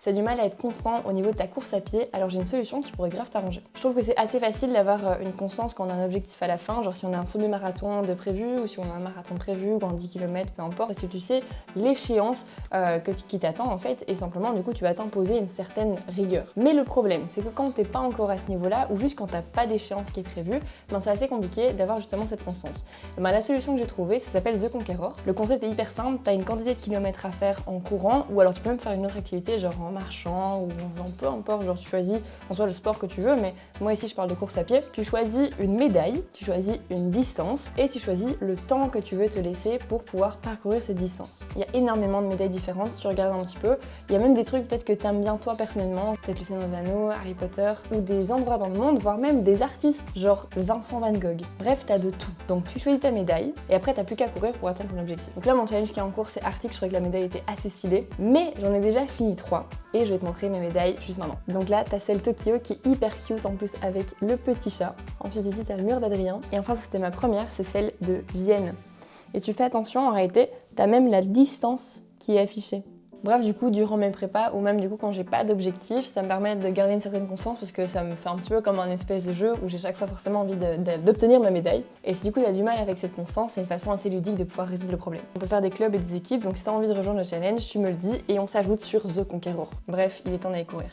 Si t'as du mal à être constant au niveau de ta course à pied, alors j'ai une solution qui pourrait grave t'arranger. Je trouve que c'est assez facile d'avoir une constance quand on a un objectif à la fin, genre si on a un semi-marathon de prévu ou si on a un marathon prévu ou un 10 km, peu importe, parce que tu sais l'échéance qui t'attend en fait et simplement du coup tu vas t'imposer une certaine rigueur. Mais le problème, c'est que quand t'es pas encore à ce niveau-là ou juste quand t'as pas d'échéance qui est prévue, ben c'est assez compliqué d'avoir justement cette constance. Et ben la solution que j'ai trouvée, ça s'appelle The Conqueror. Le concept est hyper simple, t'as une quantité de kilomètres à faire en courant ou alors tu peux même faire une autre activité genre en marchant ou en faisant peu importe, genre tu choisis en soi le sport que tu veux, mais moi ici je parle de course à pied. Tu choisis une médaille, tu choisis une distance et tu choisis le temps que tu veux te laisser pour pouvoir parcourir cette distance. Il y a énormément de médailles différentes si tu regardes un petit peu. Il y a même des trucs peut-être que t'aimes bien toi personnellement, peut-être Le Seigneur des Anneaux, Harry Potter ou des endroits dans le monde, voire même des artistes genre Vincent Van Gogh. Bref, t'as de tout. Donc tu choisis ta médaille et après t'as plus qu'à courir pour atteindre ton objectif. Donc là mon challenge qui est en cours c'est Arctique, je trouvais que la médaille était assez stylée, mais j'en ai déjà fini 3 et je vais te montrer mes médailles juste maintenant. Donc là t'as celle Tokyo qui est hyper cute en plus avec le petit chat. Ensuite ici t'as le mur d'Adrien et enfin c'était ma première, c'est celle de Vienne. Et tu fais attention, en réalité t'as même la distance qui est affichée. Bref, du coup, durant mes prépas ou même du coup quand j'ai pas d'objectif, ça me permet de garder une certaine constance parce que ça me fait un petit peu comme un espèce de jeu où j'ai chaque fois forcément envie d'obtenir ma médaille. Et si du coup il y a du mal avec cette constance, c'est une façon assez ludique de pouvoir résoudre le problème. On peut faire des clubs et des équipes, donc si t'as envie de rejoindre le challenge, tu me le dis et on s'ajoute sur The Conqueror. Bref, il est temps d'aller courir.